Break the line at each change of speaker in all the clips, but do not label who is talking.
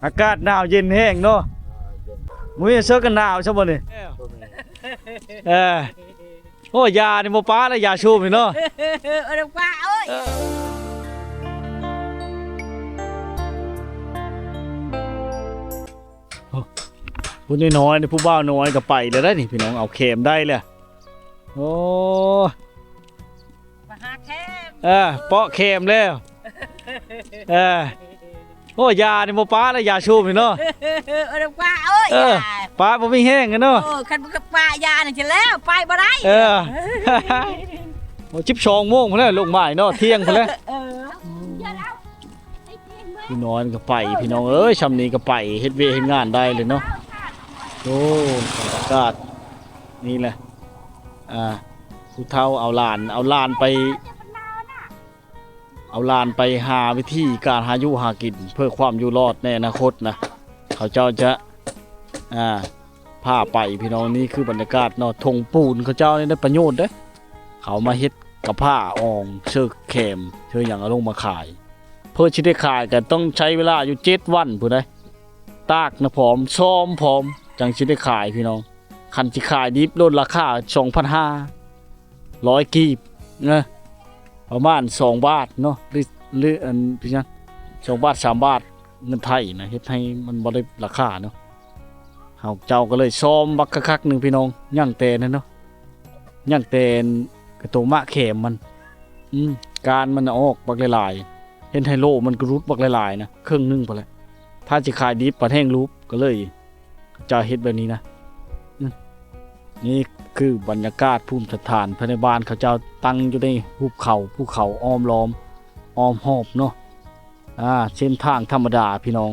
อากาศหนาวเย็นแห้งเนาะมื้อเช้าก็หนาวใช่บ่นี่โอ้ยานี่บ่ป้าแล้วยาชูบนี่เนาะ
เดี๋ยวป้าเอ้ย
ผู้น้อยๆนี่ผู้บ่าวน้อยก็ไปแล้วได้นี่พี่น้องเอาเข็มได้เลยโอ้
มาหาแคม
เปาะเข็มแล้วโอ้ยานี่บ่ป้าแล้วยาชูบนี่เนาะ
เดี๋ยวป้าเอ้ย
ป้าบ่มีแห้งกันเนาะ
คันกับป้ายานี่จะแล้วไปบ่ได้
โอ้12 โมงพุ่นแล้วลงไม้เนาะเที่ยงพุ่นแล้วพี่น้อยก็ไปพี่น้องเอ้ยชำนี้ก็ไปเฮ็ดเวยเฮ็ดงานได้เลยเนาะโอ้อากาศนี่แหละผู้เฒ่าเอาหลานไปหาวิธีการหาอยู่หากินเพื่อความอยู่รอดในอนาคตนะเขาเจ้าจะพาไปพี่น้องนี่คือบรรยากาศเนาะทงปูนเขาเจ้านี่ได้ประโยชน์เด้เขามาเฮ็ดกับผ้าอ่องเชือกแขมเชือกอย่างเอาลงมาขายเพื่อที่ได้ขายกันต้องใช้เวลาอยู่7 วันผู้ใดตากนะพร้อมซ้อมพร้อมจังสิได้ขายพี่น้องคันสิขายดิบลดราคา 2,500 100 กีบนะประมาณ2 บาทเนาะหรืออันพี่จัง2 บาท 3 บาทเงินไทยนะเฮ็ดให้มันบ่ได้ราคาเนาะเฮาเจ้าก็เลยซ้อมบักคักๆนึงพี่น้องย่างแต่นั่นเนาะย่างแต่กระโตมะแขมมันการมันออกบักหลายๆเห็นไฮโลมันก็รุดบักหลายๆนะครึ่งนึงพอแล้วถ้าจะขายดิบปลาแห้งรูปก็เลยจะเฮ็ดแบบนี้นะนี่คือบรรยากาศภูมิสถานภายในบ้านเขาเจ้าตั้งอยู่ในภูเขาอ้อมล้อมอ้อมหอบเนาะเส้นทางธรรมดาพี่น้อง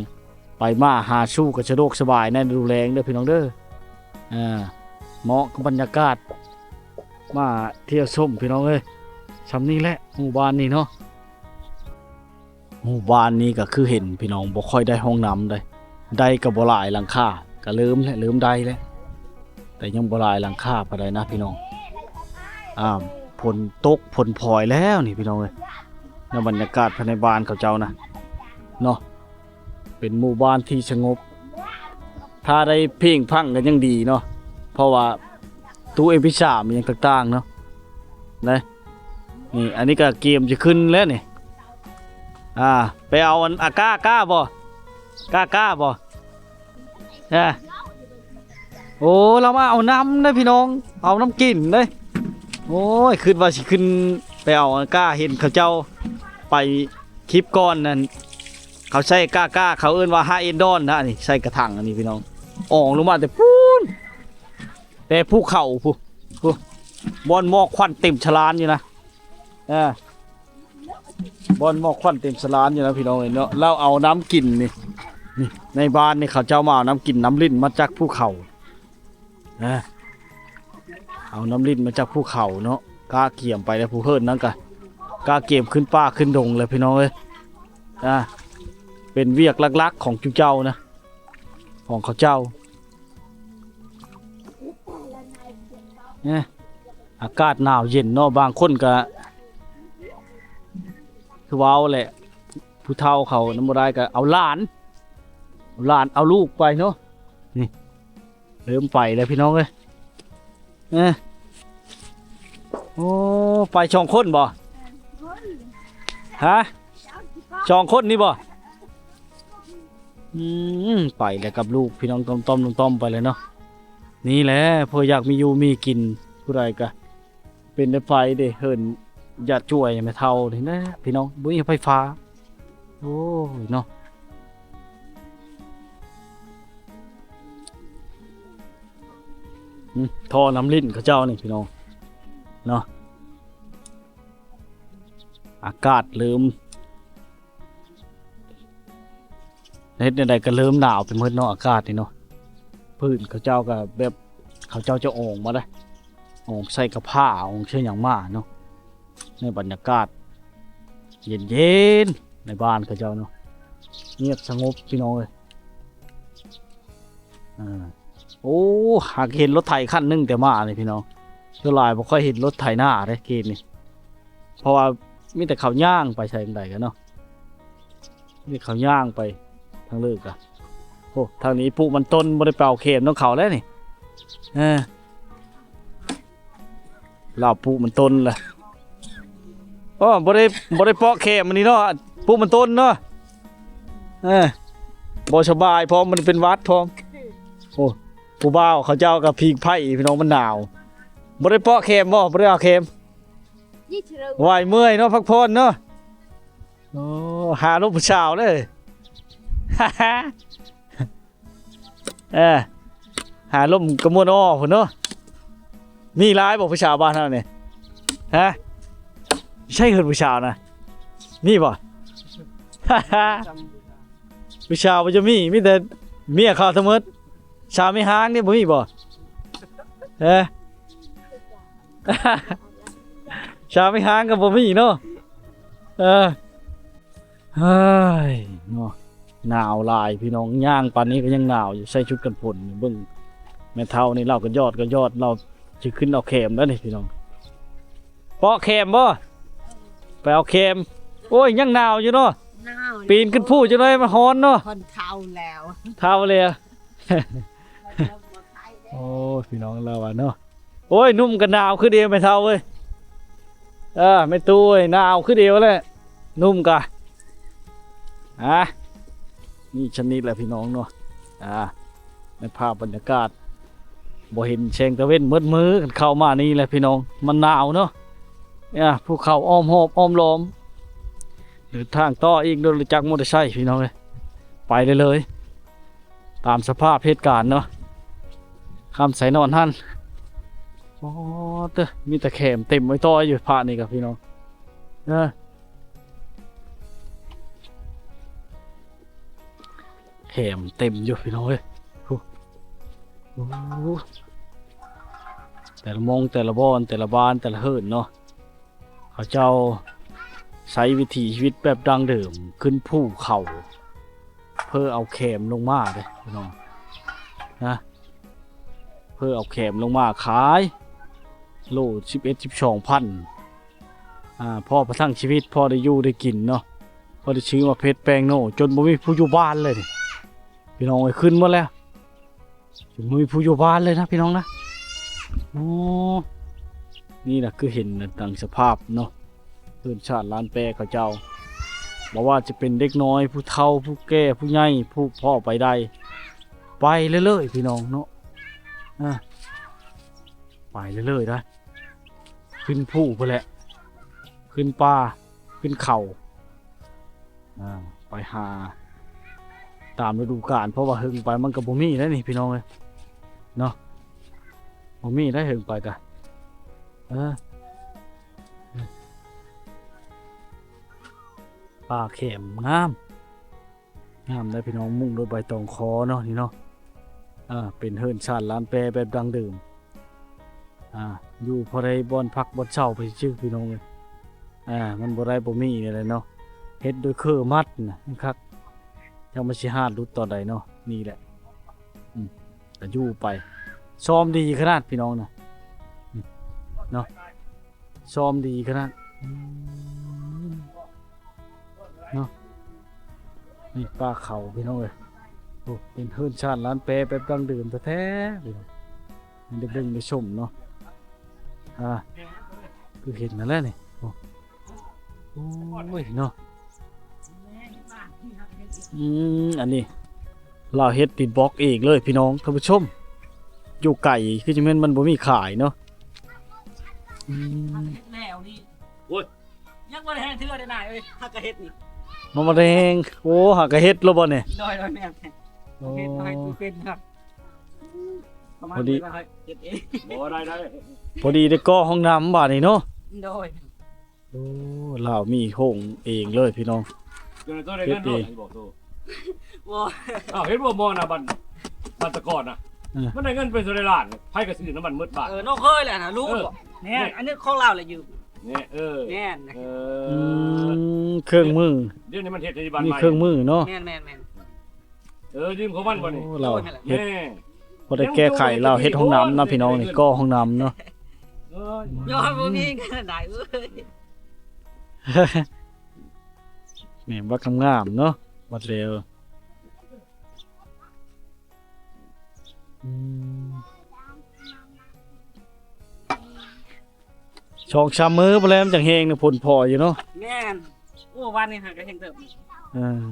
ไปมาหาสู้ก็สะดวกสบายแน่ดูแลเด้อพี่น้องเด้อเหมาะกับบรรยากาศมาเที่ยวชมพี่น้องเอ้ยชำนี้แหละหมู่บ้านนี้เนาะหมู่บ้านนี้ก็คือเห็นพี่น้องบ่ค่อยได้ห้องน้ำได้ก็บ่หลายหลังคาก็เริ่มได้แล้วแต่ยังบ่หลายหลังคาปานใดนะพี่น้องฝนตกฝนพลอยแล้วนี่พี่น้องเอ้ยในบรรยากาศภายในบ้านเขาเจ้านะเนาะเป็นหมู่บ้านที่สงบถ้าได้เพ่งพังกันยังดีเนาะเพราะว่าตู้ MP3 มีอย่างต่างๆเนาะนี่อันนี้ก็เกมจะขึ้นแล้วนี่ไปเอาอันก้าบ่ก้าบ่โอ้เรามาเอาน้ำได้พี่น้องเอาน้ำกินได้โอ้ยขึ้นว่าสิขึ้นไปเอาก้าเห็นเขาเจ้าไปคลิปก่อนนั่นเขาใส่ก้าเขาเอิ้นว่า5 เอ็นดอนนะนี่ใส่กระถางอันนี้พี่น้องอ่องลงมาแต่พูนแต่ภูเขาผู้บอนหมอกควันเต็มฉลานอยู่นะบอนหมอกควันเต็มฉลานอยู่นะพี่น้องเนาะเราเอาน้ำกินนี่ในบ้านนี่เขาเจ้ามาเอาน้ำกินน้ำลิ้นมาจากภูเขาเอาน้ำลิ้นมาจากภูเขาเนาะกาเกี่ยมไปแล้วผู้เฮิรนนั่นกะกาเกี่ยมขึ้นป่าขึ้นดงเลยพี่น้องเอ้ยเป็นเวียกลักๆของเจ้านะของเขาเจ้าเนี่ยอากาศหนาวเย็นเนาะบางคนก็คือว้าวแหละผู้เฒ่าเขาน้ำบ่ได้ก็เอาหลานเอาลูกไปเนาะนี่เริ่มไปแล้วพี่น้องเอ้ยโอ้ไป2 คนบ่2 คนนี่บ่ไปแล้วกับลูกพี่น้องต้มไปเลยเนาะนี่แหละพออยากมีอยู่มีกินผู้ใดก็เป็นไฟเด้เฮิรนอย่าช่วยไม่เท่านี่นะพี่น้องบ่มีไฟฟ้าโอ้ยเนาะท่อน้ำลิ้นเขาเจ้านี่พี่น้องเนาะอากาศเริ่มเฮ็ดใดก็เริ่มหนาวไปหมดเนาะอากาศนี่เนาะพื้นเขาเจ้าก็แบบเขาเจ้าจะอ่องมาได้อ่องใส่กับผ้าอ่องเชื่ออย่างมากเนาะในบรรยากาศเย็นในบ้านเขาเจ้าเนาะเงียบสงบพี่น้องเลยโอ้หากเห็นรถไถคันนึงแต่มาเลยพี่น้องเท่าไรบ่ค่อยเห็นรถไถหน้าเลยเกณฑ์นี่เพราะว่ามีแต่เขาย่างไปใช้ใดกันเนาะมีเขาย่างไปทางเลิกอะ โอ้ทางนี้ปุ๊มันต้นบ่ได้เป่าเข็มต้องเขาแล้วนี่ลาวปุ๊มันต้นล่ะอ๋อบ่ได้เปาะเข็มอันนี้เนาะปุ๊มันต้นเนาะบ่สบายพร้อมมันเป็นหวัดพร้อมโอ้ผู้บ่าวเขาเจ้ากับพีกไผ่พี่น้องมันหนาวบ่ได้เปาะเข็มบ่ได้เอาเข็มไหวเมื่อยเนาะพักผ่อนเนาะโอ้หาลูกผู้สาวเลย หาลมกระมวลอ้อพุ่นเนาะมีหลายบ่ผู้สาวบ้านเฮานี่ฮะใช่เพิ่นผู้สาวนะมีบ่ ผู้สาวบ่จะมีแต่เมียเขาทั้งหมดสาวไม่หางนี่บ่มีบ่สาวไม่หางก็บ่มีเนาะเฮ้ยเนาะหนาวหลายพี่น้องย่างปานนี้ก็ยังหนาวอยู่ใส่ชุดกันฝนเบิ่งแม่เฒ่านี่เราก็ยอดเราสิขึ้นเอาเข็มแล้วนี่พี่น้องเปาะเข็มบ่ไปเอาเข็มโอ้ยยังหนาวอยู่เนาะปีนขึ้นผู้จังได๋มันร้อนเนาะ
คนเฒ่าแล้ว
เฒ่าเลยโอ้พี่น้องเราอ่ะเนาะโอ้ยนุ่มกันหนาวคือเดียวแม่เฒ่าเว้ยไม่ตู้เว้ยหนาวคือเดียวแหละนุ่มกะนี่ชนิดแหละพี่น้องเนาะในภาพบรรยากาศบ่เห็นแสงตะเว้นมืดเข้ามานี่แหละพี่น้องมันหนาวเนาะภูเขาอ้อมหอบอ้อมล้อมหรือทางต่ออีกโดยจักรมอเตอร์ไซค์พี่น้องเลยไปเลยตามสภาพเหตุการณ์เนาะคำใส่นอนท่านโอ้เต้มีแต่แขมเต็มไว้ต่ออยู่พระนี่กับพี่น้องแขมเต็มอยู่พี่น้องเลยแต่ละมงแต่ละบอนแต่ละบ้านแต่ละเฮิรนเนาะเขาเจ้าใช้วิถีชีวิตแบบดั้งเดิมขึ้นภูเขาเพื่อเอาแขมลงมาเลยพี่น้องนะเพื่อเอาแขมลงมาขายโล11-12 พันพ่อประทังชีวิตพ่อได้อยู่ได้กินเนาะพ่อได้ชื่อมาเพชรแปลงโน่จนบ่มีผู้อยู่บ้านเลยพี่น้องไปขึ้นหมดแล้วจนบ่มีผู้อยู่บ้านเลยนะพี่น้องนะโอ้นี่นะคือเห็นดังสภาพเนาะพื้นชาติล้านแปรเขาเจ้าบอกว่าจะเป็นเด็กน้อยผู้เฒ่าผู้แก่ผู้ใหญ่ผู้พ่อไปได้ไปเรื่อยๆพี่น้องเนาะไปเรื่อยๆได้ขึ้นภูไปแหละขึ้นป่าขึ้นเขาไปหาตามฤดูกาลเพราะว่าหึงไปมันกับบ่มีแล้วนี่พี่น้องเลยเนาะบ่มีได้หึงไปกันป่าเข็มงามได้พี่น้องมุ่งโดยใบตองคอเนาะนี่เนาะเป็นเฮิรนชาติล้านแปรแบบดังเดิมอยู่พอได้บอนพักบอนเช่าไปชื่อพี่น้องเลยมันบ่ได้บ่มีนี่แหละเนาะเฮ็ดโดยเครือมัดนะครับยังไม่สิหาดรุดต่อใดเนาะนี่แหละแต่อยู่ไปซ้อมดีขนาดพี่น้องนะเนาะซ้อมดีขนาดเนาะนี่ป่าเขาพี่น้องเลยโอ้เป็นเฮิรนชาติล้านแปรแบบดังเดิมแท้ๆเลยได้เบิ่งได้ชมเนาะคือเห็นนั่นแหละนี่โอ้ยเนาะอันนี้เราเฮ็ดติดบล็อกเองเลยพี่น้องท่านผู้ชมอยู่ไก่คือจังแม่นมันบ่มีขายเนาะ
แล้วนี่โอ้ยยังบ่ได้แห้งเทื่อได้นายเอ้ยถ้ากะเฮ็ดนี่
มันบ่ได้แฮงโอ้หากะเฮ็ดแล้วบ่เนี่ย
ดอยแม่เฮ็ดให้กูเป็นครับ
พอดี
เฮ็ดเอง
บ่ได้
พอดีได้ก่อห้องน้ำบาดนี่เนาะ
โดย
โอ้เรามีห้องเองเลยพี่น้อง
เดี๋ยวตัวได้เงินเนาะบอกตัว
บ่
เห็นบ่มอน่ะบันตะกอนน่ะมันได้เงินเป็นสุดล้านไผก็ซื้อน้ำมันมืดบาท
น้องเคยแหละนะรู้บ่แน่อันนี้ของเราแหละอยู่
เนี่ย
แน่
เครื่องมือ
เดี๋ยวนี้มันเฮ็ดที่บ้านใหม่
มีเครื่องมือเนาะ
แม่น
ยืมเขาบ้านบ่นี่
เราเฮ็ดบ่ได้แก้ไขเราเฮ็ดห้องน้ำนะพี่น้องนี่ก่อห้องน้ำเนาะ
ยอมบ่มีขนาดใดเว้ย
นี่ว่างามเนาะบัดเร็ว อืมช่องชามมือบ่แล้วมันจังแฮงน่ะผลพออยู่เนาะ
แม่นโอ้วันนี้หาก็แห้งเติบ
เออ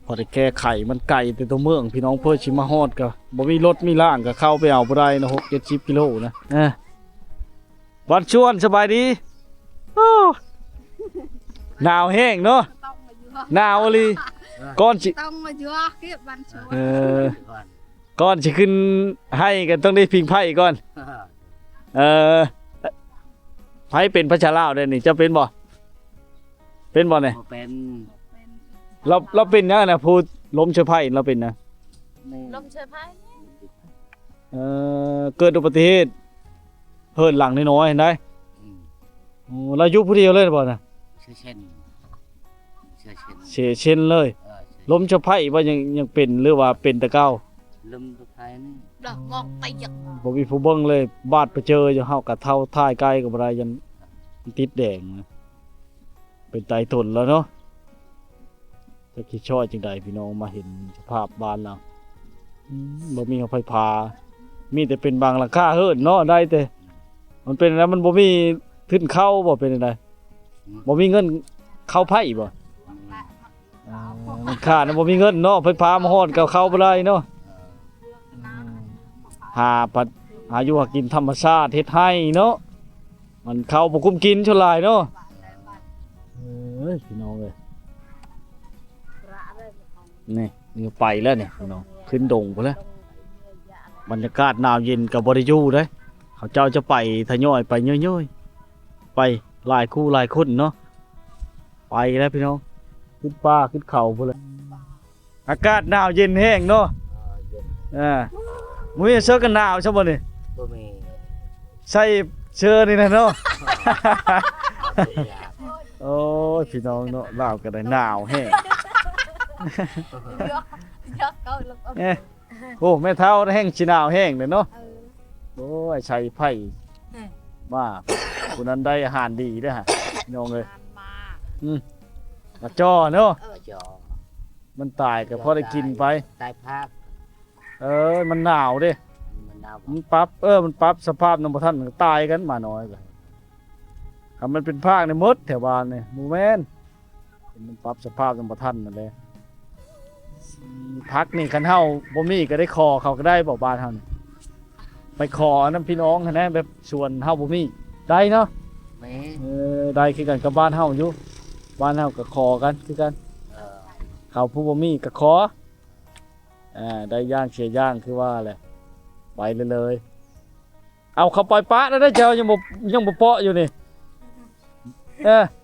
พอได้แก้ไขมันไกลแต่ตัวเมืองพี่น้องเพื่อสิมาฮอดก็บ่มีรถมีล่างก็เข้าไปเอาบ่ได้นะ6-70 กิโลนะวันชวนสบายดีโอ้หนาวแห้งเนาะ
ต้องมาเยอะ
หนาวอีหลีก่อนสิ
ต้องมาเยอะเก็บบันชว
เออก่อนสิขึ้นให้กันต้องได้พิงไพ่ก่อนเออไพ่เป็นพระชาลาวเด้อนี่เจะเป็นบ่เป็นบ่เนี่ย
เป็น
เราเป็นนะนะพูดล้มเชื้อไพ่เราเป็นนะ
ลมเชยพาย
เกิดอุบัติเหตุเฮิร์นหลังน้อยๆเห็นได้โอ้เราอยู่ผู้เดียวเลยบ่นะ
เชื่อเช่น
เสียเช่นเลยล้มเชื้อไพ่ว่ายังเป็นหรือว่าเป็นแต่เก่า
ลมตัวไทยนี่
ดอกงอกไปหยัก
บ่มีผู้เบิ่งเลยบาดไปเจออยู่เฮากับเท่าท่ายใกล้กับอะไรยันติดแดงนะเป็นไตทนแล้วเนาะจะคิดช่อยจังใดพี่น้องมาเห็นสภาพบ้านเราบ่มีไฟฟ้ามีแต่เป็นบางหลังคาเฮิรนเนาะได้แต่มันเป็นอะไรมันบ่มีขึ้นเข้าบ่เป็นอะไรบ่มีเงินเข้าไผบ่มันขาดนะบ่มีเงินเนาะไฟฟ้ามาฮอดก็เข้าบ่ได้เนาะหาปัดหาอยู่หากินธรรมชาติเฮ็ดให้เนาะมันเข้าบ่คุ้มกินเท่าไหร่เนาะเอ้ยพี่น้องเอ้ยนี่ไปแล้วเนี่ยพี่น้องขึ้นดงไปแล้วบรรยากาศหนาวเย็นกับบริยูเด้เขาเจ้าจะไปทยอยไปย่อยๆไปหลายคู่หลายคนเนาะไปแล้วพี่น้องขึ้นป่าขึ้นเขาไปเลยอากาศหนาวเย็นแห้งเนาะมื้อเสื้อกันหนาวใช่บ่นี่
บ่มี
ใส่เสื้อนี่นะเนาะ โอ้ยพี่น้องเนาะลาวก็ได้หนาวแห้ง
เยอะก็ลง
โอ้แม่เฒ่าแห้งสิหนาวแห้งเลยเนาะโอ้ยใส่ไผ่มาผู้นั้นได้อาหารดีเด้อฮะพี่น้องเอ้ย
มา
มาจ้อเนาะ
จอ
มันตายก็พอได้กินไป
ตายภาค
มันหนาวเด้
มันดาว
มันปรับมันปรับสภาพน้ำบ่ทันมันก็ตายกันมาน้อยก็ถ้ามันเป็นภาคในมดแถวบ้านนี่หมู่แม่นมันปรับสภาพน้ำบ่ทันนั่นแหละพักนี่คันเฮาบ่มีก็ได้คอเขาก็ได้บอกบ้านเฮานี่ไปขอน้ำพี่น้องหั้นนะแบบชวนเฮาบ่มีได้เนาะ
แม่
ได้คือกันกับบ้านเฮาอยู่บ้านเฮาก็ขอกันคือกันเขาผู้บ่มีก็ขอได้ย่างเสียย่างคือว่าแหละไปเลยเอาเขาปล่อยปะแล้วได้เจ้ายังบ่เปาะอยู่นี่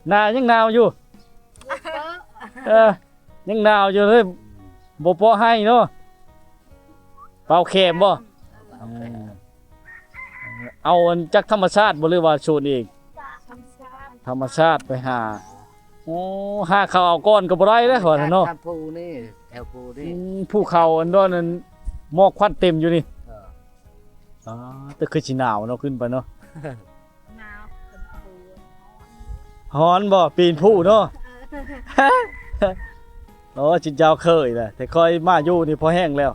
หนายังหนาวอยู่ยังหนาวอยู่เลยบ่เปาะให้เนาะเป่าเข็มบ่เอาอันจากธรรมชาติบ่หรือว่าสูตรเองธรรมชาติไปหาหาเขาเอาก้อนก็บ่ได้เด้อว่าเนาะ
ทางภูนี่แถวภูนี่
ภูเขาอันนั้นหมอกควันเต็มอยู่นี่แต่คือสิหนาวเนาะขึ้นไปเนาะ
หนาวเป็นปู
ฮ้อนบ่ปีนผู้เนาะ โอ้จินเจ้าเคยแหละแต่ค่อยมาอยู่นี่พอแห้งแล้ว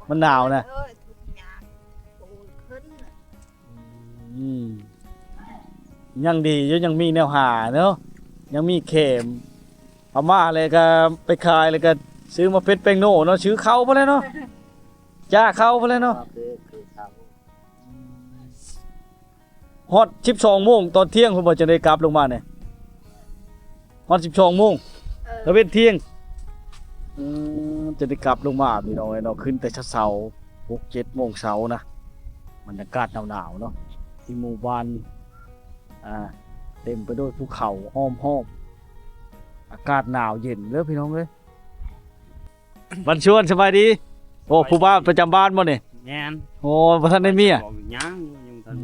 มันหนาวนะ
ทุกอย่างปูขึ้น
ยังดีอยู่ยังมีแนวหาเนาะยังมีเข็มเอามาเลยก็ไปขายเลยก็ซื้อมาเป็ดแป้งโน่เนาะซื้อเข้าไปแล้วเนาะจ้าเข้าไปแล้วเนาะ
คือเขา
ฮอด12 โมงตอนเที่ยงเพิ่นบ่จะได้กลับลงมาเนี่ยฮอด12 โมงแล้วเป็นเที่ยงจะได้กลับลงมาพี่น้องเนาะขึ้นแต่เช้าๆ 6-7 โมงเช้านะบรรยากาศหนาวๆเนาะที่หมู่บ้านเต็มไปด้วยภูเขาอ้อมอากาศหนาวเย็นเด้อพี่น้องเอ้ยวันชวนสบายดีโอ้ผู้บ้านประจำบ้านบ่นี่
แม่น
โอ้บ่ทันได้เมีย
ยังทัน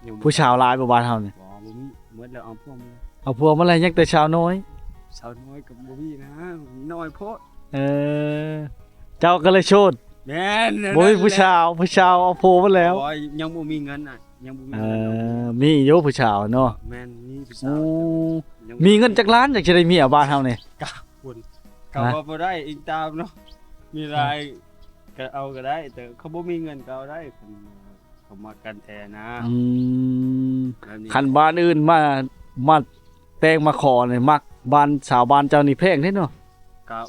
ยัง
ผู้ชาวหลายบ่บ้านเฮานี่
บ่มีหมดแล้วเอาพวก
เอาพวกมาแล้วยังแต่ชาวน้อย
สาวน้อยกับบ่มีนะน้อยโพด
เจ้าก็เลยโชด
แม่น
บ่มีผู้ชาวเอาโพมาแล้ว
ยังบ่มีเงินน่ะยังบ่มี
มีอยู่ผู้ชาวเนาะ
แม่นมีผู้
โอ้
สาว
มีเงินจักล้านอยากจะได้เมียบ้านเฮานี่
คุณก
ก็บ่ได้อีกตามเนาะมีรายก็เอาก็ได้ แต่เขาบ่มีเงินก็เอาได้เขามากันแทนนะ แบบนี้
คันบ้านอื่นมาแต่งมาขอนี่มักบ้านชาวบ้านเจ้านี่แพงเด้เนาะ
กับ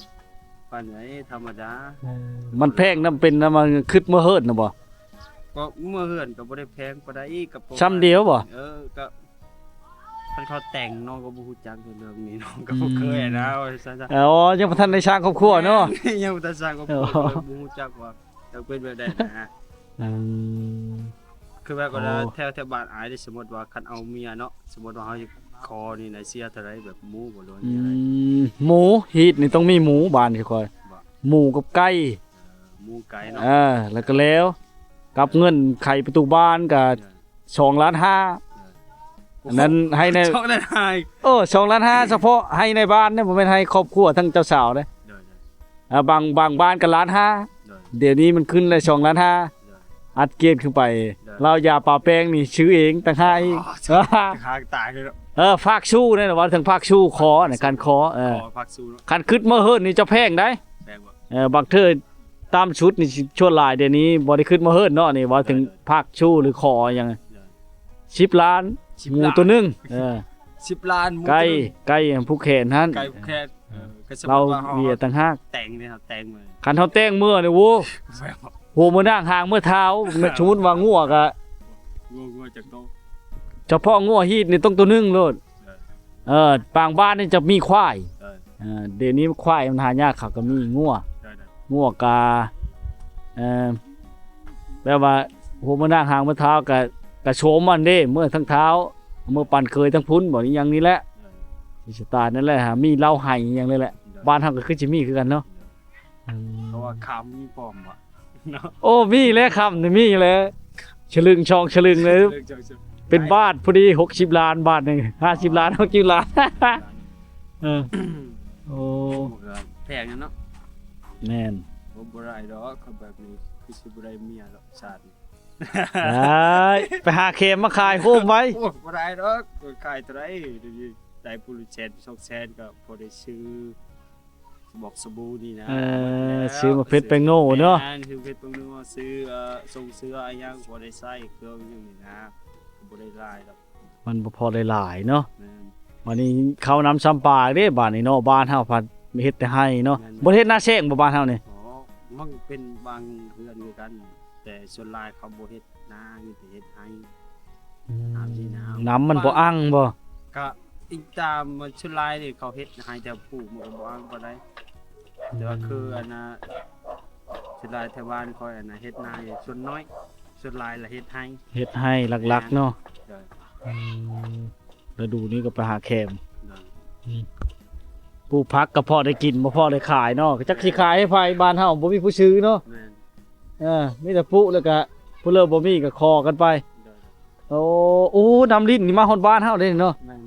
ปานไหนธรรมดา
มันแพงนำเป็นนำมันคิดมาเฮิดน่ะบ่
ก็เมื่อเฮือนก็บ่ได้แพงปานใดกับ
ซ้ำเดียวบ่
ก็คันเขาแต่งน้องก็บ่ฮู้จักเรื่องนี้น้องก็บ่เคยนะว่าซั่นซะ
อ๋อยังบ่ทันได้สร้างครอบครัวเนาะ
ยังบ่ทันสร้างก็บ่
อ๋อ
บ่ฮู้จักว่าจะเป็นแบบใดนะ
อืม
คือแบบก็ได้
โอ้
แถวบ้านอายได้สมมุติว่าคันเอาเมียเนาะสมมุติว่าเฮาสิขอนี่นะเสียเท่าไหร่แบบหมู่บ่รู้
อื
นี่อะไร
มหมูฮีดนี่ต้องมีหมูบ้านสิค่อย
บ่
หมูกับไก่
หมู่ไกลเนาะ
แล้วก็แล้วกับเงินไขประตูบ้านก็2.5 ล้านอันนั้นให้ใน
ช็อกได้หาย
2.5 ล้านเฉพาะให้ในบ้านเนี่ยบ่แม่นให้ครอบครัวทั้งเจ้าสาวเด้
เด้อ
บางบ้านก็1.5 ล้าน
เด้อ
เดี๋ยวนี้มันขึ้นเลย2.5 ล้าน
เด้อ
อัดเกณฑ์ขึ้นไปเรายาปลาแป้งนี่ซื้อเองต่างหากอีก
หางตายเลยเนาะ
ฝากชู้นั่นน่ะว่าถึงฝากชู้คอน่ะการคอ
ขอพักสู้เนาะ
คันคิดมาเฮิดนี่จะแพงได้
แปลงว่า
บางเทื่อตามชุดนี่ชั่วหลายเดี๋ยวนี้บ่ได้คิดมาเฮิดเนาะนี่ว่าถึงภาคชู้หรือคอหยัง10 ล้านหมูตัวหนึง
10 ล้านหมู่
ไก่ผู้แขนหั่น
ไก่แค่ก็สม
เรา
มุติว่า
เวียต่างหาก
แต่งเนี่ยครับแต่งมา
คันเฮาแต่งมื้อนี่โว้
แวว
โหมื้อนั่งห่างมื้อเท้าสมมุติว่างัวก็
งัวจากโต
เฉพาะงัวฮีดนี่ต้องตัวหนึงโลดบางบ้านนี่จะมีควาย
เออ
เดี๋ยวนี้ควายมันหายากเขาก็มีงัว
ได้
งัวกาแปลว่าโหมันนั่งห่างมื้อเท้าก็โฉมมันเด้เมื่อทั้งเท้าเมื่อปั่นเคยทั้งพุ้นบ่นี่อย่างนี้แหละสิสไตล์นั่นแหละมีเหล้าไห้อย่างนี้แหละบ้านเฮาก็คือสิมีคือกันเนาะ
เพราะว่าคำมีปลอมว่ะเนาะ
โอ้มีแล้วครับนี่มีแล้วฉลึงช่องฉลึงเลย
เรื่องจัง
เป็นบ้านพอดี60 ล้านบาทนึง50 ล้าน60 ล้านเออโอ้
แพงเนาะ
แม่น
บ่ได้ดอกเขาแบบนี้คือสิบ่ได้เมียหรอกชาติ
ได้ไปหาเข็มมาขายโฮมไว้
โอ้บ่ได้ดอกขายเท่าไหร่ได้ผู้ละ100,000 200,000ก็พอได้ซื้อบอกสบู่นี่นะ
ซื้อมาเพชรไปโง่เนาะ
ซื้อเพชรไปโง่ซื้อส่งเสื้ออะไรอย่างพอได้ใส่เครื่องอย่างนี้นะบ่ได้หลายดอก
มันบ่พอได้หลายเนาะ
แม่น
วันนี้เขานำซ้ำปลาเด้บ้านนี้เนาะบ้านเฮาพัดเฮ็ดแต่ให้เนาะ
แม่น
บ่เฮ็ดหน้าแซงบ่บ้านเฮานี่
อ๋อมันเป็นบางเรือนคือกัน แต่ส่วนหลายเขาบ่เฮ็ดนามีแต่เฮ็ดให้ น้ำที่น้ำ
น้ำมันบ่อั้งบ่
ก็อีกตามส่วนหลายนี่เขาเฮ็ดให้แต่ปลูกมันก็บ่อ้างบ่ได้แต่ว่าคืออันน่ะส่วนหลายแถวบ้านคอยอันน่ะเฮ็ดนาอยู่ส่วนน้อยส่วนหลายละเฮ็ดให้
เฮ็ดให้หลักๆเนาะ
เด้อ
ฤดูนี้ก็ไปหาแคม
เด้อ
ปลูกผักก็พอได้กินบ่พอได้ขายเนาะจักสิขายให้ไผบ้านเฮาบ่มีผู้ซื้อเนาะ
แม่น
มีแต่ปุ๊แล้วก็ผู้เลิกบ่มีก็คอกันไป
เด้อ
โอ้น้ำลิ้นนี่มาฮอดบ้านเฮาเด้เนาะ
แม่น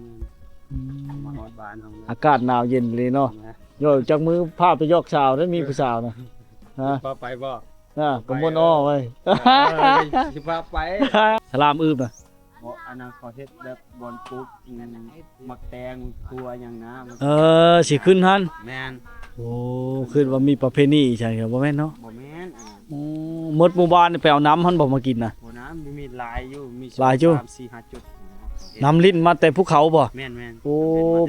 มาฮอดบ้านเฮาเลย
อากาศหนาวเย็นเลยเนาะ
นะ
โยจากมือพาไปยอกสาวแล้วมีผู้สาวนะฮะ
ไปบ่
กำมลอ้อไว้
สิพาไป
สลามอึบนะ
บ่อันนั้นเขาเฮ็ดแบบบอนปลูกมักแตงตัวหยังนะมัน
สิขึ้นหัน
แม่น
โอ้ขึ้นว่ามีประเพณีใช่ครับบ่แม่นเนาะ
บ่แม่น
หมดหมู่บ้านนี่ไปเอาน้ำหันบ่มากินนะ
บ่น้ำมีหลายอยู่มี
หลายอยู่
3 4 5จุด
น้ำลิ้นมาแต่ภูเขาบ่
แม่น
โอ้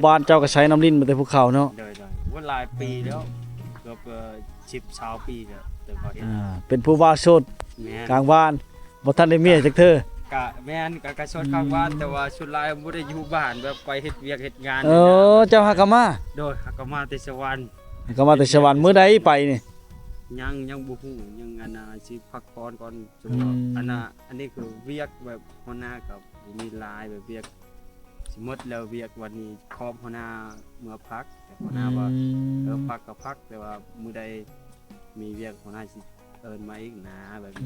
บ้านเจ้าก็ใช้น้ำลิ้นมาแต่ภูเขาเนาะ
เด้อว่าหลายปีแล้วเกือบ10 20ปีแล้วแต่ก็เฮ็ด
เป็นผู้ว่าโสด
แม่น
กลางบ้านบ่ทันได้เมียจักเทื่อก
ะแม่นกะชดข้างบ้านแต่ว่าชุดหลายบ่ได้อยู่บ้านแบบไปเฮ็ดเวียกเฮ็ดงาน
เจ้าหากะมา
โดยหากก็มาแต่สวรรค์
ก็มาแต่สวรรค์มื้อใดไปนี่
ยังบ่ฮู้ยังอันน่ะสิพักผ่อนก่อนจน
อืม
อันนี้คือเวียกแบบหัวหน้ากับมีหลายแบบเวียกสิหมดแล้วเวียกวันนี้ครอบหัวหน้าเมื่อพักแต่หัวหน้าว่าพักก็พักแต่ว่ามื้อใดมีเวียกหัวหน้าสิเอิ้นมาอีกนะแบบนี้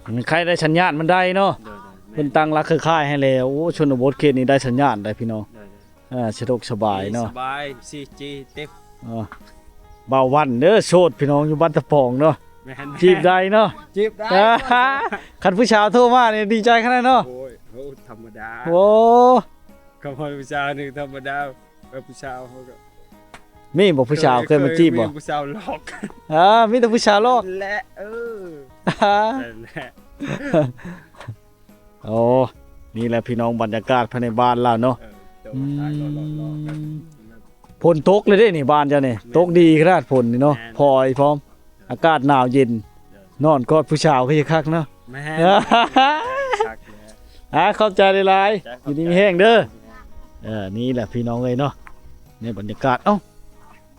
มันใครได้สัญญาณมันได้เนาะ
โดย
เพิ่นตั้งรักเครือข่ายให้แล้วโอ้ชนบทเขตนี้ได้สัญญาณได้พี่น้อง
โดย
สะดวกสบายเนาะ
สบาย 4G เต็ม
เบาวันเด้อโสดพี่น้องอยู่บ้านตะปองเนาะ
แม่น
จีบได้เนาะ
จีบได้
คันผู้ชาวโทรมาเนี่ยดีใจขนาดเนาะ
โอ้ยธรรมดา
โอ้
คำพูดวิชาหนึ่งธรรมดา ผู้สาวเขาก็
มีบ่ผู้สาวเคยมาจีบบ่
ผู้สาวหลอก
มีแต่ผู้สาวลอก
และนั่นแหละ
โอ้นี่แหละพี่น้องบรรยากาศภายในบ้านเราเนาะ
เจ้าตายก็หลอกๆกัน
ฝนตกเลยเด้นี่บ้านเจ้านี่ตกดีขนาดฝนนี่เนาะพลอยพร้อมอากาศหนาวเย็นนอนกอดผู้สาวคือคักเนาะ
แม่คักแล้ว
เข้าใจหลายๆอยู่ดีมีแห้งเด้อนี่แหละพี่น้องเอ้ยเนาะในบรรยากาศ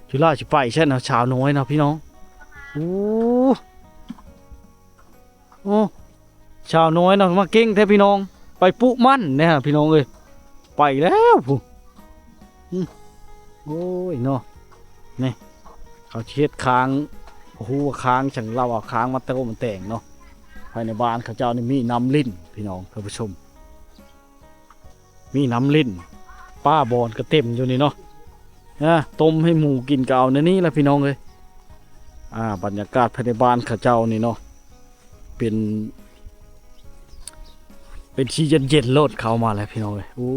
จุฬาสิไปใช่เนาะชาวน้อยเนาะพี่น้องโอ้ชาวน้อยเนาะมาเก่งแท้พี่น้องไปปุมั่นเนี่ยพี่น้องเอ้ยไปแล้วผู้โอ้ยเนาะนี่เขาเช็ดค้างโอ้โหค้างฉันเราเอาค้างมาเต้ามันแต่งเนาะภายในบ้านเขาเจ้านี่มีน้ำลิ้นพี่น้องท่านผู้ชมมีน้ำลิ้นป้าบอนก็เต็มอยู่นี่เนาะต้มให้หมูกินก็เอาในนี้แหละพี่น้องเลยบรรยากาศภายในบ้านเขาเจ้านี่เนาะเป็นชีเย็นๆโลดเข้ามาแล้วพี่น้องเลยโอ้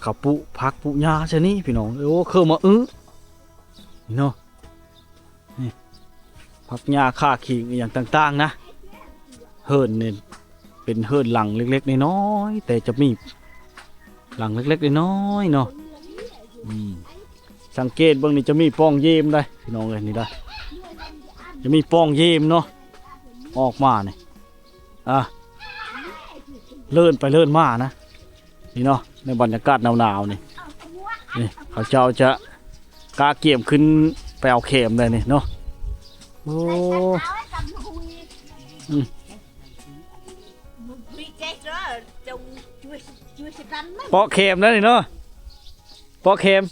ขับปุพักปุยาชะนี่พี่น้องโอ้เข้ามานี่เนาะนี่พักยาค่าขิงอย่างต่างๆนะเฮิร์นเนี่ยเป็นเฮิร์นหลังเล็กๆน้อยๆแต่จะมีหลังเล็กๆน้อยๆเนาะสังเกตเบื้องนี้จะมีป้องเยี่ยมได้พี่น้องเลยนี่ได้จะมีป้องเยี่ยมเนาะออกมาเนี่ยเลื่อนไปเลื่อนมานะนี่เนาะในบรรยากาศหนาวๆนี่เขาเจ้าจะกาเกี่ยมขึ้นไปเอาเข็มเลยนี่เนาะโอ้ปอกเข็มนั่นนี่เนาะปอกเข็ม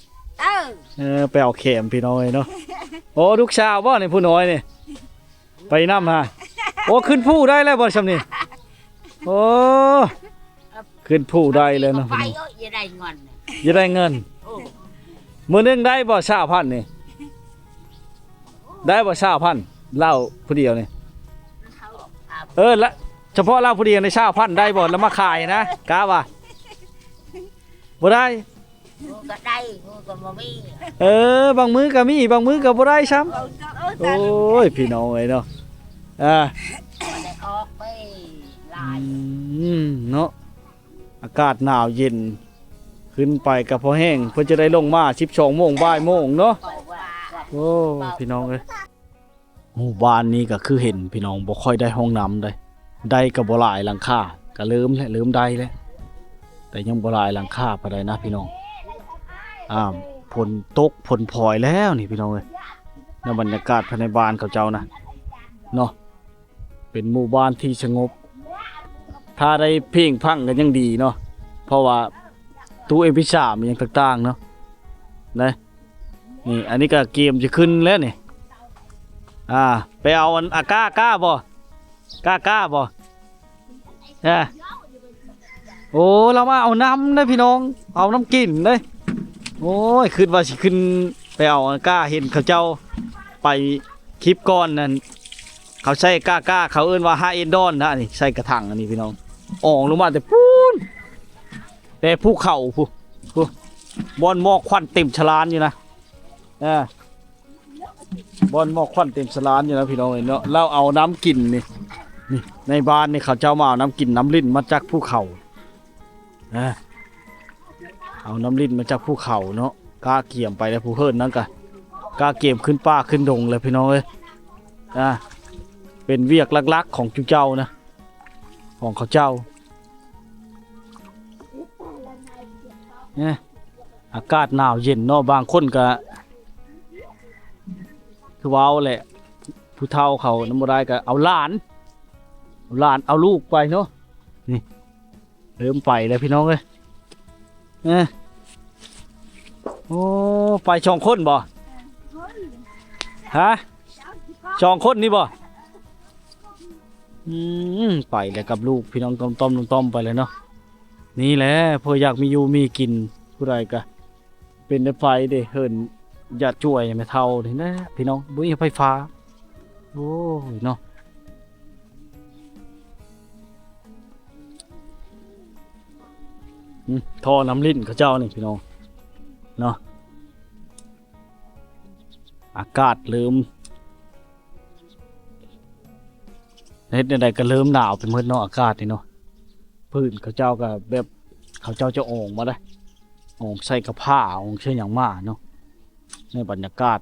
ไปเอาเข็มพี่น้อยเนาะโอ้ลูกชาวบ่เนี่ยผู้น้อยนี่ไปน้ำฮะโอ้ขึ้นผู้ได้แล้วบ่ชำนี่โอ้ขึ้นผู้ได้เลยเนาะอย่าได้เงินมื้อนึงได้บ่20,000นี่ได้บ่20,000เหล้าผู้เดียวนี่ละเฉพาะเหล้าผู้เดียวใน20,000ได้บ่แล้วมาขายนะกะว่าบ่ได้
ก็ได้ก็บ่มี
บางมื้อก็มีบางมื้อก็บ่ได้ซ้ำโอ้ยพี่น้องเอ้ยเนาะ
ได้ออกไปลาย
เนาะอากาศหนาวเย็นขึ้นไปกับพอแห้งเพื่อจะได้ลงมา12 โมงบ่ายโมงเนาะโอ้พี่น้องเอ้ยหมู่บ้านนี้ก็คือเห็นพี่น้องบ่ค่อยได้ห้องน้ำได้ก็บ่หลายหลังคาก็เริ่มได้แล้วแต่ยังบ่หลายหลังคาปานใดนะพี่น้องฝนตกฝนพลอยแล้วนี่พี่น้องเอ้ยในบรรยากาศภายในบ้านเขาเจ้านะเนาะเป็นหมู่บ้านที่สงบถ้าได้เพ่งพังกันยังดีเนาะเพราะว่าตู้ MP3 มันยังต่างๆเนาะนี่อันนี้ก็เกมจะขึ้นแล้วนี่ไปเอาอันก้าบ่ก้าบ่โอ้เรามาเอาน้ำเลยพี่น้องเอาน้ำกินเลยโอ้ยขึ้นว่าสิขึ้นไปเอาก้าเห็นเขาเจ้าไปคลิปก้อนนั่นเขาใช้ก้าเขาเอิ้นว่าฮาเอนดอนนะนี่ใส่กระถางอันนี้พี่น้องออกลงมาแต่ปูนแต่ภูเขาผู้บอลหมอกควันเต็มฉลานอยู่นะบอลหมอกควันเต็มฉลานอยู่นะพี่น้องเนาะเราเอาน้ำกินนี่ในบ้านนี่เขาเจ้ามาเอาน้ำกินน้ำลิ้นมาจากภูเขาเอาน้ำลิ้นมาจากภูเขาเนาะกาเกี่ยมไปแล้วผู้เฮิร์นนั่นกะกาเกี่ยมขึ้นป่าขึ้นดงเลยพี่น้องเอ้ยเป็นเวียกลักๆของเจ้านะของเขาเจ้าอากาศหนาวเย็นเนาะบางคนก็คือว้าวแหละผู้เฒ่าเขาน้ำบ่ได้ก็เอาหลานเอาลูกไปเนาะนี่เริ่มไปแล้วพี่น้องเอ้ยโอ้ไป2 คนบ่2 คนนี่บ่ไปแล้วกับลูกพี่น้องต้มไปเลยเนาะนี่แหละพออยากมีอยู่มีกินผู้ใดก็เป็นไฟเด้เฮิรนอย่าช่วยไม่เท่านี่นะพี่น้องบุ้ยไฟฟ้าโอ้ยเนาะท่อน้ำลิ้นเขาเจ้านี่พี่น้องเนาะ อากาศเริ่มเฮ็ดใดๆก็เริ่มหนาวไปหมดเนาะอากาศนี่เนาะพื้นเขาเจ้าก็แบบเขาเจ้าจะโอ่งมาได้โอ่งใส่กระผ้าโอ่งใส่หยังมาเนาะในบรรยากาศ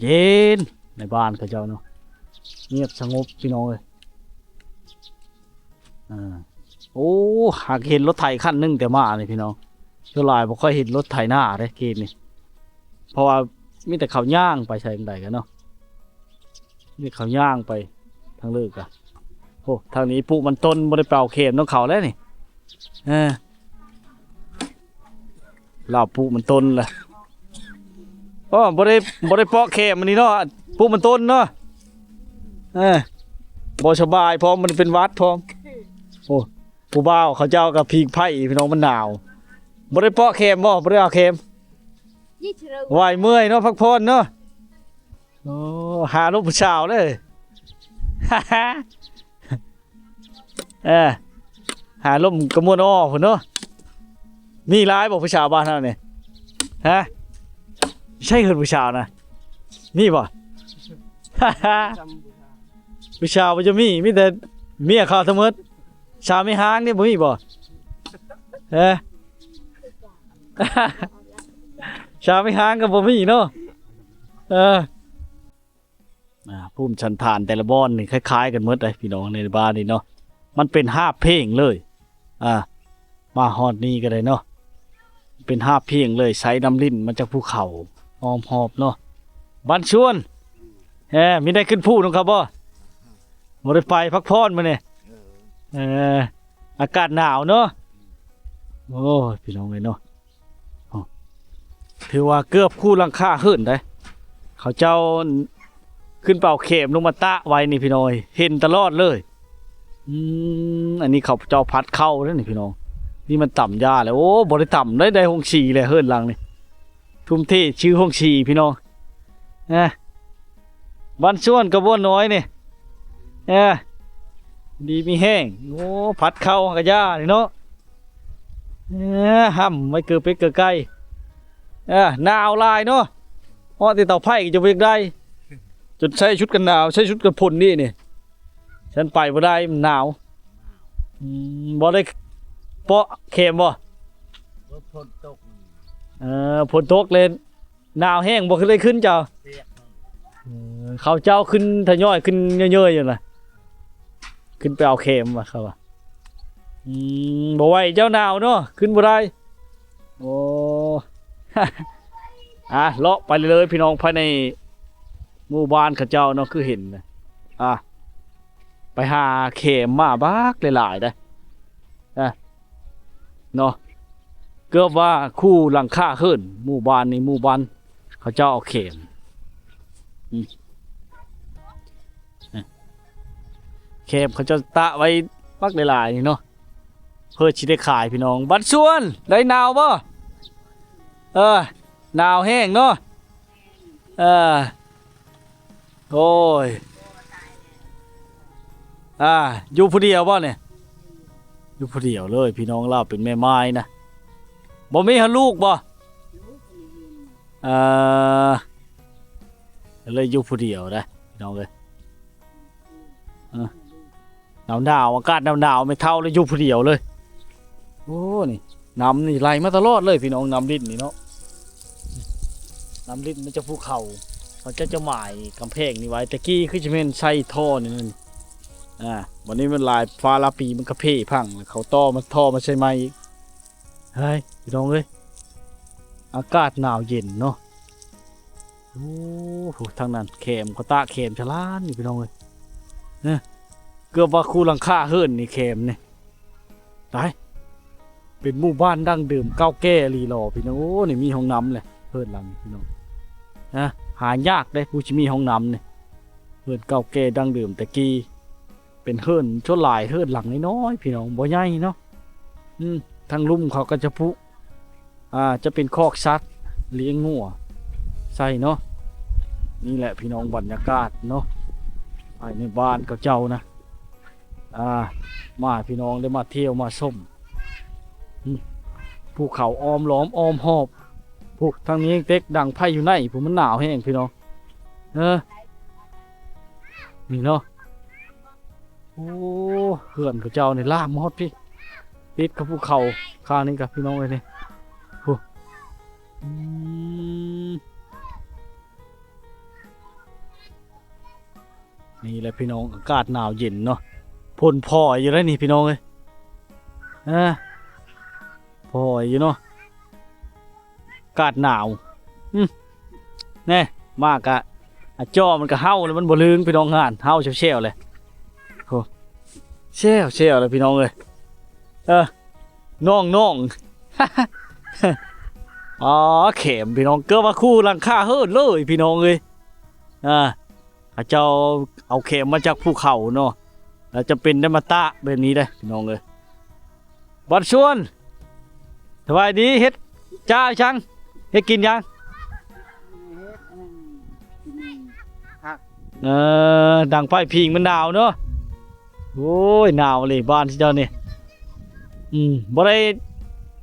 เย็นๆในบ้านเขาเจ้าเนาะเงียบสงบพี่น้องเอ้ยโอ้หากเห็นรถไถคันหนึงแต่มานี่พี่น้องเท่าหลายบ่ค่อยเห็นรถไถหน้าเด้เกณฑ์นี่เพราะว่ามีแต่เขาย่างไปใส่ใดกันเนาะมีเขาย่างไปทางเลิกอะโอ้ทางนี้ปุมันต้นบ่ได้เป่าเข็มต้องเขาแล้วนี่ลาวปุมันต้นล่ะอ๋อบ่ได้เปาะเข็มอันนี้เนาะปุมันต้นเนาะบ่สบายพร้อมมันเป็นวัดพร้อมโอ้ผู้บ่าวเขาเจ้ากับพีกไผ่พี่น้องมันหนาวบ่ได้เปาะเข็มบ่ได้เอาเข็มไหวเมื่อยเนาะพักผ่อนเนาะโอ้หาลูกผู้สาวเลย หาลมกระมวลอ้อพุ่นเนาะมีหลายบ่ผู้สาวบ้านเฮานี่ฮะใช่เพิ่นผู้สาวนะมีบ่ ผู้สาวบ่จะมีแต่เมียเขาทั้งหมดสาวไม่หางนี่บ่มีบ่ชาวไม่หางกับบ่มีเนาะภูมิชันฐานแต่ละบ้านนี่คล้ายๆกันหมดเลยพี่น้องในบ้านนี่เนาะมันเป็น5เพลงเลยมาฮอดนี้ก็ได้เนาะเป็น5เพลงเลยใช้น้ำลิ้นมาจากภูเขาหอมหอบเนาะบ้านชวนมีได้ขึ้นภูนำครับบ่ได้ไปพักผ่อนมื้อนี่อากาศหนาวเนาะโอ้พี่น้องเลยเนาะถือว่าเกือบคู่หลังคาขึ้นได้เขาเจ้าขึ้นเป่าเข็มลงมาตะไว้นี่พี่น้อยเห็นตลอดเลยอันนี้เขาเจ้าพัดเข้าแล้วนี่พี่น้องนี่มันต่ำยาแล้วโอ้บ่ได้ต่ำได้ห้องฉี่เลยเฮิรนหลังนี่ทุ่มเทชื่อห้องฉี่พี่น้องบ้านส่วนกระบวนน้อยนี่ดีมีแห้งโอ้พัดเข้ากระยานี่เนาะห้ำไม่เกิดไปเกิดไกลหนาวลายเนาะเพราะที่เตาไผ่จะเวียกได้จนใช้ชุดกันหนาวใช้ชุดกันพลนี่ฉันไปบ่ได้มันหนาวบ่ได้เปาะเข็มบ่ฝนตกเลยหนาวแห้งบ่เลยขึ้นเจ้าเขาเจ้าขึ้นทยอยขึ้นเยอะๆอยู่น่ะขึ้นไปเอาเข็มมาครับว่าบ่ไหวเจ้าหนาวเนาะขึ้นบ่ได้โอ้ เลาะไปเลยพี่น้องภายในหมู่บ้านเขาเจ้าเนาะคือเห็นนะไปหาเข็มมาบักหลายๆได้เนาะเกือบว่าคู่หลังคาขึ้นหมู่บ้านนี้หมู่บ้านเขาเจ้าเอาเข็มเข็มเขาจะตะไว้บักหลายๆนี่เนาะเพื่อสิได้ขายพี่น้องบัดส่วนได้หนาวบ่หนาวแห้งเนาะโอ้ยอยู่ผู้เดียวบ่เนี่ยอยู่ผู้เดียวเลยพี่น้องเราเป็นแม่ไม้นะบ่มีหาลูกบ่เลยอยู่ผู้เดียวนะพี่น้องเลยหนาวอากาศหนาวไม่เท่าเลยอยู่ผู้เดียวเลยโอ้นี่น้ำนี่ไหลมาตลอดเลยพี่น้องน้ำลิ้นนี่เนาะน้ำลิ้นมันจะภูเขาเขาจะหมายกำแพงนี่ไว้ตะกี้คือจะเป็นใส่ท่อนี่นั่นวันนี้มันลายฟ้าลาปีมันกระเพาะพังเขาต่อมันท่อมาใช่ไหมอีกเฮ้ยพี่น้องเอ้ยอากาศหนาวเย็นเนาะโอ้โหทางนั้นเข็มเขาตะเข็มชะล้านนี่พี่น้องเอ้ยเนี่ยเกือบว่าคู่หลังคาเฮิรนนี่เข็มนี่ตายเป็นหมู่บ้านดั้งเดิมเก่าแก่รีรอพี่น้องโอ้นี่มีห้องน้ำเลยเฮิรนหลังพี่น้องหายากได้ผู้ที่มีห้องน้ำเนี่ยเฮิรนเก่าแก่ดั้งเดิมแต่กี้เป็นเฮิรนชดลายเฮิรนหลังน้อยพี่น้องบ่ใหญ่เนาะทางลุ่มเขาก็จะพุจะเป็นคอกสัตว์เลี้ยงงัวใส่เนาะนี่แหละพี่น้องบรรยากาศเนาะภายในบ้านเขาเจ้านะมาพี่น้องได้มาเที่ยวมาชมภูเขาอ้อมล้อมอ้อมหอบภู อ้ทางนี้เต็กดังไพ่อยู่ในผมมันหนาวแห้งพี่น้องนี่เนาะโอ้เขื่อนพระเจ้านี่ล่ามฮอดพี่ติดกับภูเขาข้างนี้กับพี่น้องเลยนี่โอ้นี่แหละพี่น้องอากาศหนาวเย็นเนาะพ่นพ่ออยู่แล้วนี่พี่น้องเลยพ่ออยู่เนาะอากาศหนาวแน่มากอะจ้อมันก็เห่าแล้วมันบ่ลึงพี่น้องงานเห่าเชี่ยวๆเลยโอ้เชี่ยวเลยพี่น้องเลยน้องอ๋อเข็มพี่น้องเกือบว่าคู่หลังคาเฮิร์ดเลยพี่น้องเลยเจ้าเอาเข็มมาจากภูเขาเนาะแล้วจะเป็นได้มาตะแบบนี้ได้พี่น้องเลยบัดชวนสบายดีเฮ็ดจ้าชังเฮ็ดกินยังดังไฟพิงมันหนาวเนาะโอ้ยหนาวเลยบ้านที่เจ้านี่บ่ได้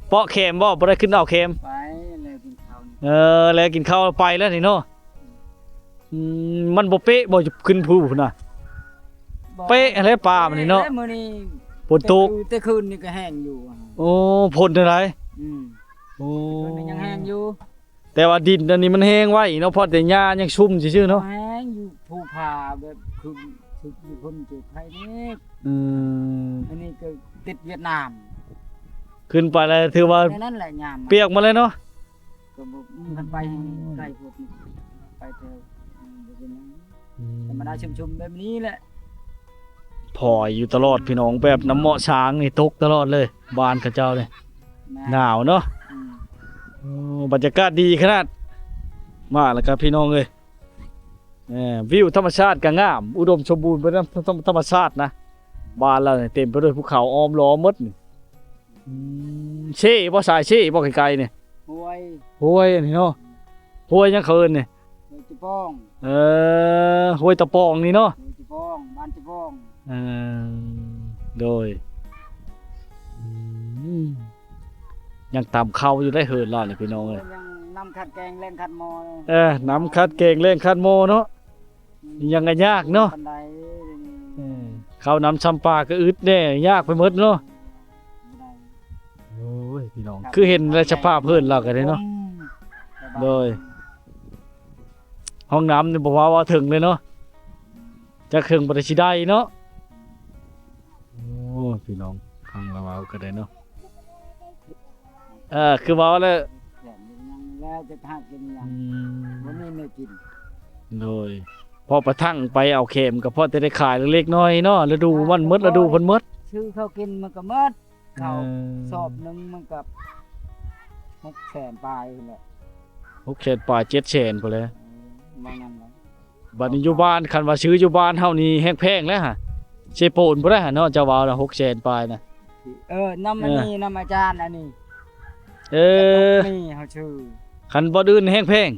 เปาะเข็มบ่ได้ขึ้นเอาเข็ม
ไปเลยกินข้าว
แล้วกินข้าวไปแล้วนี่เนาะมันบ่เป๊ะบ่จะขึ้นภูน่ะเป๊ะอะไรปลามันนี่เนาะ
มื้อนี้
ฝนตก
แต่คืนนี่ก็แห้งอยู่
โอ้ฝนจังได๋โอ้
มันยังแห้งอยู่
แต่ว่าดินอันนี้มันแห้งไว้เนาะเพราะแต่หญ้ายังชุ่มซื่อๆเนาะ
แห้งอยู่ภูผาแบบคืออยู่คนเจ็บไผนี่อันนี้ก็ติดเวียดนาม
ขึ้นไปแล้วถือว่า
นั่นแหละยาม
เปียกมาเลยเนาะ
ก็มันไปไกลพวกนี้ไปเถอะบ่เป็นหยังธรรมดาชุ่มๆแบบนี้แหละ
พอยอยู่ตลอดพี่น้องแบบน้ำเหมาะช้างนี่ตกตลอดเลยบ้านเขาเจ้าเลยหนาวเนาะบรรยากาศดีขนาดมาแล้วครับพี่น้องเลยวิวธรรมชาติก็งามอุดมสมบูรณ์ไปด้วยธรรมชาตินะบ้านเราเนี่ยเต็มไปด้วยภูเขาอ้อมล้อมหมดเช่บ่สายเช่บ่ไกลๆเนี่ยห้วยนี่เนาะห้วยยังเคินเนี่ย
ห้วยตะป้อง
ห้วยตะปองนี่เนาะ
ห้วยตะป้องบ้านตะป้อง
โดยยังตามเข้าอยู่ได้เหินล่ะนี่พี่น้องเลย
ยังน้ำคัดแกงเล่นคัดโม
น้ำคัดแกงเล่นคัดโมเนาะยังไงยากเนาะเข้าน้ำชำปลาก็อึดแน่ยากไปหมดเนาะโอ้ยพี่น้องคือเห็นราชภาพเพิ่นเรากันเลยเนาะโดยห้องน้ำนี่บอกว่าถึงเลยเนาะจะถึงปฏิชิได้เนาะโอ้พี่น้องฟังเราเอากันเลยเนาะคือว่าแล้ว
จะทานกินยังวันนี้ไม่กิน
โดยพอประทั่งไปเอาเข็มกับพ่อจะได้ขายเล็กน้อยเนาะฤดูมันมดฤดูเพิ่นมด
ซื้อเขากินมันก็มดเขาสอบนึงมันกับ600,000ปลายแหละ
600,000ปลาย700,000พุ่นแหละบัดนี้อยู่บ้านคันว่าซื้ออยู่บ้านเฮานี่แฮงแพงแล้วฮะเชโปนบ่ได้ฮะเนาะเจ้าว่าละ600,000ปลายนะ
น้ำอันนี้น้ำอาจารย์อันนี้นี่เฮาชื่อ
คันบ่อื่นแฮงแพง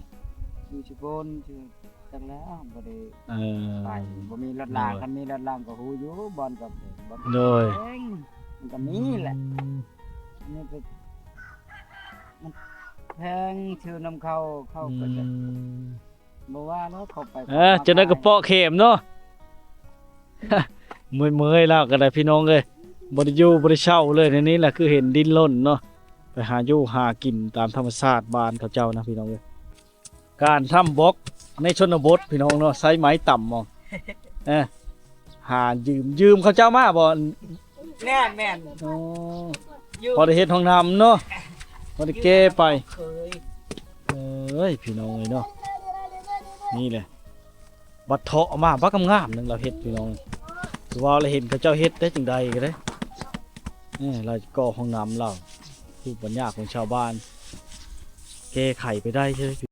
อยู่ชิโปนชื่อจังแล้วบ่ได้ไปบ่มีรถรางคันมีรถรางก็ฮู้อยู่บ่อนกับบ่
โดย
มันก็มีแหละนี่เป็นมันแพงชื่อน้ำเข้าก็จะบ่ว่าแล้วเข้าไป
จะได้กระเปาะเข็มเนาะเมื่อยๆแล้วก็ได้พี่น้องเอ้ยบ่ได้อยู่บ่ได้เช่าเลยในนี้แหละคือเห็นดินล้นเนาะไปหาอยู่หากินตามธรรมชาติบ้านเขาเจ้านะพี่น้องเอ้ยการทำบล็อกในชนบทพี่น้องเนาะใช้ไม้ต่ำมองหายืมเขาเจ้ามาบ่
แม่น
พอได้เฮ็ดห้องน้ำเนาะพอได้เก้ไปพี่น้องเลยเนาะนี่แหละบัดเถาะมาบักงามๆนึงเราเฮ็ดพี่น้องคือว่าเราเห็นเขาเจ้าเฮ็ดได้จังใดก็ได้เราก่อห้องน้ำเราคือปัญญาของชาวบ้านแก้ไขไปได้ใช่ไหม